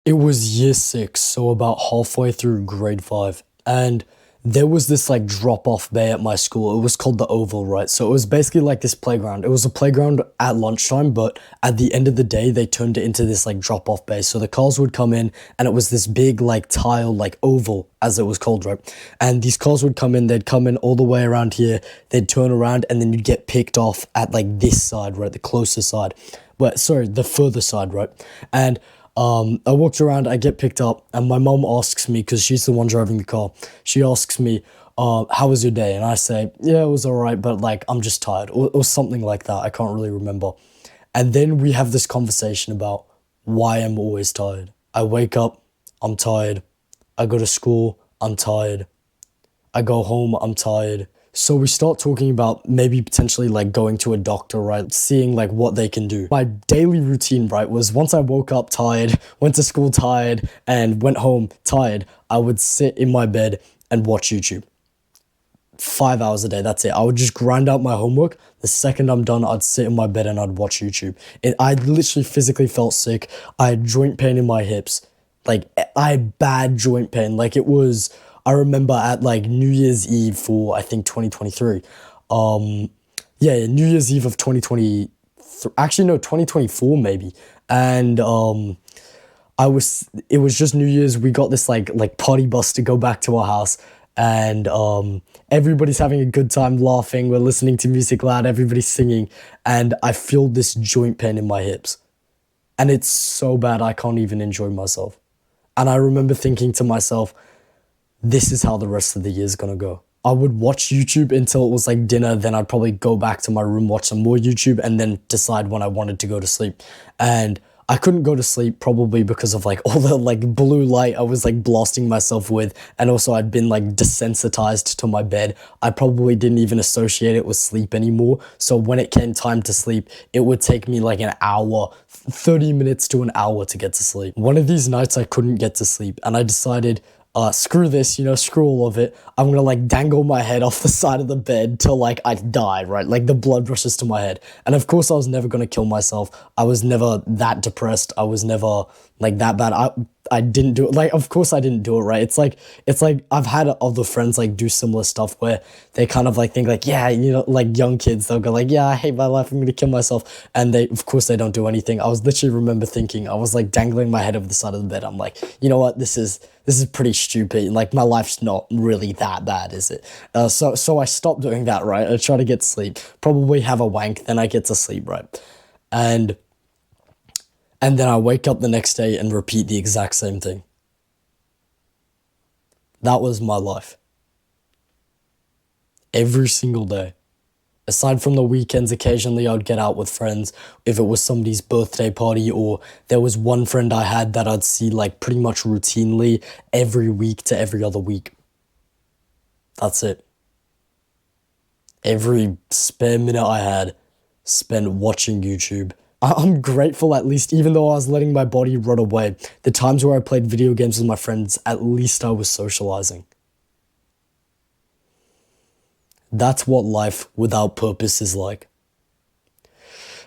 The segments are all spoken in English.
It was year six, so about halfway through grade five. And there was this like drop off bay at my school. It was called the Oval, right? So it was basically like this playground. It was a playground at lunchtime, but at the end of the day, they turned it into this like drop off bay. So the cars would come in and it was this big like tile, like oval, as it was called, right? And these cars would come in, they'd come in all the way around here, they'd turn around, and then you'd get picked off at like this side, right? The closer side. But sorry, the further side, right? And I walked around, I get picked up, and my mom asks me, because she's the one driving the car, she asks me, how was your day? And I say, yeah, it was all right, but like, I'm just tired, or something like that. I can't really remember. And then we have this conversation about why I'm always tired. I wake up, I'm tired. I go to school, I'm tired. I go home, I'm tired. So we start talking about maybe potentially like going to a doctor, right? Seeing like what they can do. My daily routine, right, was once I woke up tired, went to school tired, and went home tired, I would sit in my bed and watch YouTube. 5 hours a day, that's it. I would just grind out my homework. The second I'm done, I'd sit in my bed and I'd watch YouTube. I literally physically felt sick. I had joint pain in my hips. Like, I had bad joint pain. Like, it was, I remember at like New Year's Eve for, I think, 2023. Yeah, New Year's Eve of 2020, actually, no, 2024 maybe. And, it was just New Year's. We got this like party bus to go back to our house, and everybody's having a good time laughing. We're listening to music loud, everybody's singing, and I feel this joint pain in my hips. And it's so bad I can't even enjoy myself. And I remember thinking to myself, this is how the rest of the year is gonna go. I would watch YouTube until it was like dinner, then I'd probably go back to my room, watch some more YouTube, and then decide when I wanted to go to sleep. And I couldn't go to sleep probably because of like all the like blue light I was like blasting myself with, and also I'd been like desensitized to my bed. I probably didn't even associate it with sleep anymore. So when it came time to sleep, it would take me like an hour, 30 minutes to an hour to get to sleep. One of these nights I couldn't get to sleep, and I decided, screw this, screw all of it. I'm gonna like dangle my head off the side of the bed till like I die, right? Like the blood rushes to my head. And of course I was never gonna kill myself. I was never that depressed. I was never like that bad. I didn't do it. Like, of course I didn't do it, right? It's like I've had other friends like do similar stuff where they kind of like think like, yeah, like young kids, they'll go like, yeah, I hate my life, I'm gonna kill myself. And of course they don't do anything. I was literally remember thinking, I was like dangling my head over the side of the bed. I'm like, you know what, this is pretty stupid. Like my life's not really that bad, is it? So I stopped doing that, right? I try to get to sleep, probably have a wank, then I get to sleep, right? And then I wake up the next day and repeat the exact same thing. That was my life. Every single day. Aside from the weekends, occasionally I'd get out with friends if it was somebody's birthday party, or there was one friend I had that I'd see like pretty much routinely every week to every other week. That's it. Every spare minute I had spent watching YouTube. I'm grateful, at least, even though I was letting my body rot away, the times where I played video games with my friends, at least I was socializing. That's what life without purpose is like.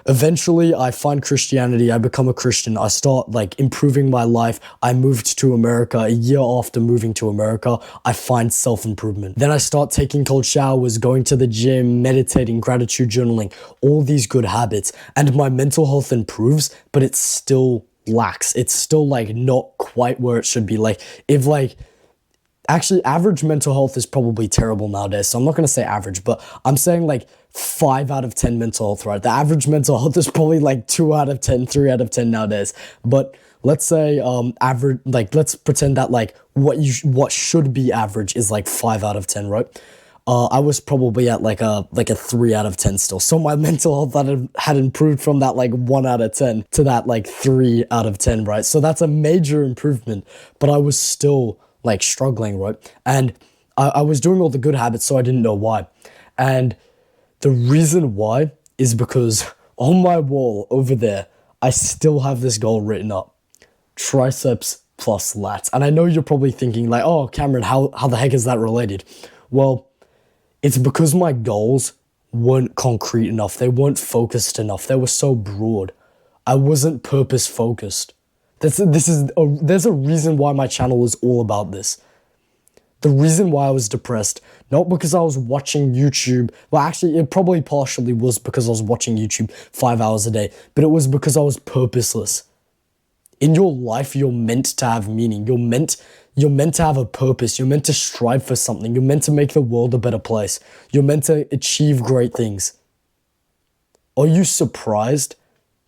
Eventually, I find Christianity, I become a Christian, I start like improving my life. I moved to America. A year after moving to America, I find self-improvement. Then I start taking cold showers, going to the gym, meditating, gratitude journaling, all these good habits, and my mental health improves, but it still lacks. It's still like not quite where it should be. Like if like, actually, average mental health is probably terrible nowadays, so I'm not going to say average, but I'm saying like 5 out of 10 mental health, right? The average mental health is probably like 2 out of 10, 3 out of 10 nowadays. But let's say average, like let's pretend that like what should be average is like 5 out of 10, right? I was probably at like a 3 out of 10 still. So my mental health had improved from that like 1 out of 10 to that like 3 out of 10, right? So that's a major improvement, but I was still like struggling, right? And I was doing all the good habits, so I didn't know why. And the reason why is because on my wall over there, I still have this goal written up: triceps plus lats. And I know you're probably thinking like, oh, Cameron, how the heck is that related? Well, it's because my goals weren't concrete enough. They weren't focused enough. They were so broad. I wasn't purpose focused. There's a reason why my channel is all about this. The reason why I was depressed, not because I was watching YouTube, well, actually, it probably partially was because I was watching YouTube 5 hours a day, but it was because I was purposeless. In your life, you're meant to have meaning. You're meant to have a purpose. You're meant to strive for something. You're meant to make the world a better place. You're meant to achieve great things. Are you surprised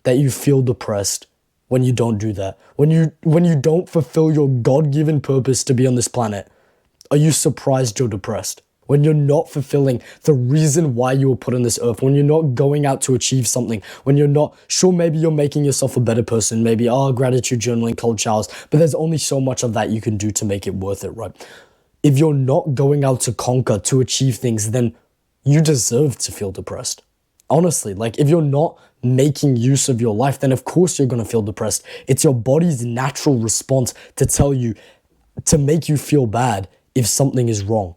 that you feel depressed when you don't do that? When you don't fulfill your God-given purpose to be on this planet? Are you surprised you're depressed? When you're not fulfilling the reason why you were put on this earth, when you're not going out to achieve something, when you're not, sure, maybe you're making yourself a better person, maybe, gratitude journaling, cold showers, but there's only so much of that you can do to make it worth it, right? If you're not going out to conquer, to achieve things, then you deserve to feel depressed. Honestly, like if you're not making use of your life, then of course you're going to feel depressed. It's your body's natural response to tell you, to make you feel bad if something is wrong.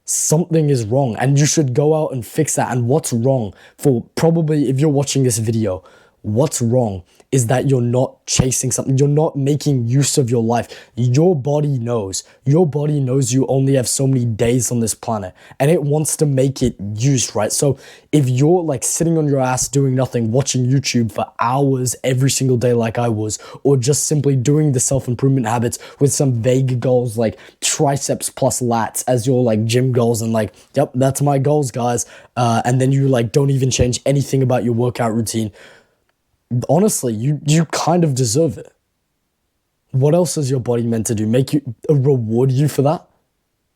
Something is wrong and you should go out and fix that. And what's wrong, for probably if you're watching this video, what's wrong is that you're not chasing something. You're not making use of your life. Your body knows. Your body knows you only have so many days on this planet and it wants to make it use, right? So if you're like sitting on your ass doing nothing, watching YouTube for hours every single day like I was, or just simply doing the self-improvement habits with some vague goals like triceps plus lats as your like gym goals and like, yep, that's my goals, guys. And then you like don't even change anything about your workout routine. Honestly, you kind of deserve it. What else is your body meant to do? Make you reward you for that?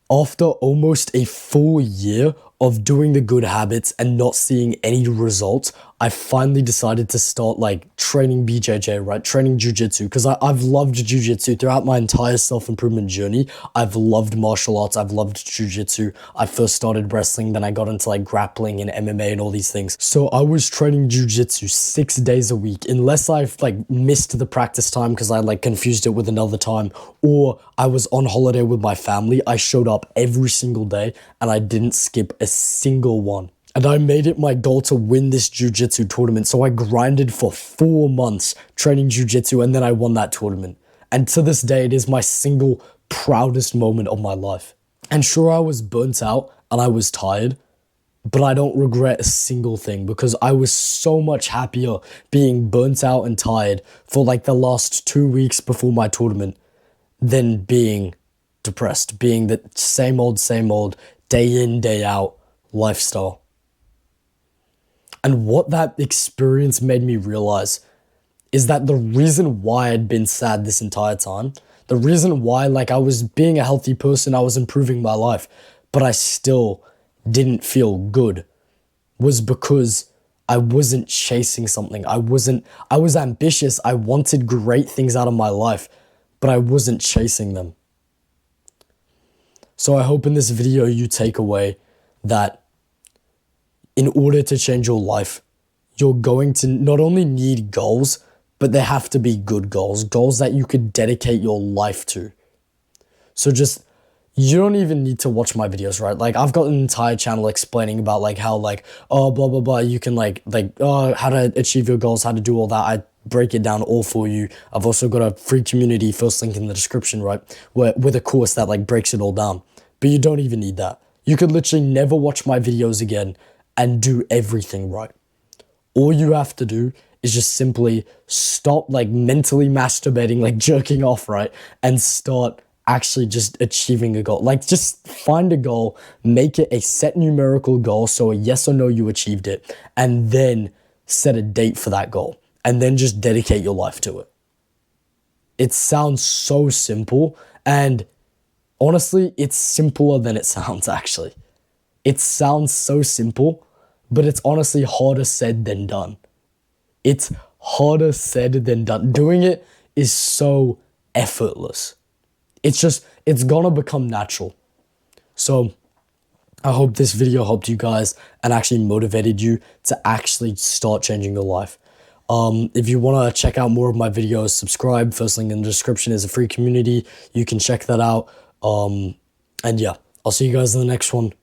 After almost a full year of doing the good habits and not seeing any results, I finally decided to start like training BJJ, right? Training jiu-jitsu, because I've loved jiu-jitsu throughout my entire self-improvement journey. I've loved martial arts. I've loved jiu-jitsu. I first started wrestling, then I got into like grappling and MMA and all these things. So I was training jiu-jitsu 6 days a week, unless I've like missed the practice time because I like confused it with another time, or I was on holiday with my family. I showed up every single day and I didn't skip a single one. And I made it my goal to win this jiu-jitsu tournament. So I grinded for 4 months training jiu-jitsu and then I won that tournament. And to this day, it is my single proudest moment of my life. And sure, I was burnt out and I was tired, but I don't regret a single thing because I was so much happier being burnt out and tired for like the last 2 weeks before my tournament than being depressed, being the same old, day in, day out lifestyle. And what that experience made me realize is that the reason why I'd been sad this entire time, the reason why like I was being a healthy person, I was improving my life, but I still didn't feel good, was because I wasn't chasing something. I was ambitious. I wanted great things out of my life, but I wasn't chasing them. So I hope in this video you take away that in order to change your life, you're going to not only need goals, but they have to be good goals, goals that you could dedicate your life to. So just, you don't even need to watch my videos, right? Like I've got an entire channel explaining about like how like, blah, blah, blah, you can how to achieve your goals, how to do all that. I break it down all for you. I've also got a free community, first link in the description, right? With a course that like breaks it all down. But you don't even need that. You could literally never watch my videos again and do everything right. All you have to do is just simply stop like mentally masturbating, like jerking off, right? And start actually just achieving a goal. Like just find a goal, make it a set numerical goal, so a yes or no you achieved it, and then set a date for that goal, and then just dedicate your life to it. It sounds so simple, and honestly, it's simpler than it sounds actually. It sounds so simple, but it's honestly harder said than done. It's harder said than done. Doing it is so effortless. It's gonna become natural. So I hope this video helped you guys and actually motivated you to actually start changing your life. If you want to check out more of my videos, subscribe. First link in the description is a free community. You can check that out. And yeah, I'll see you guys in the next one.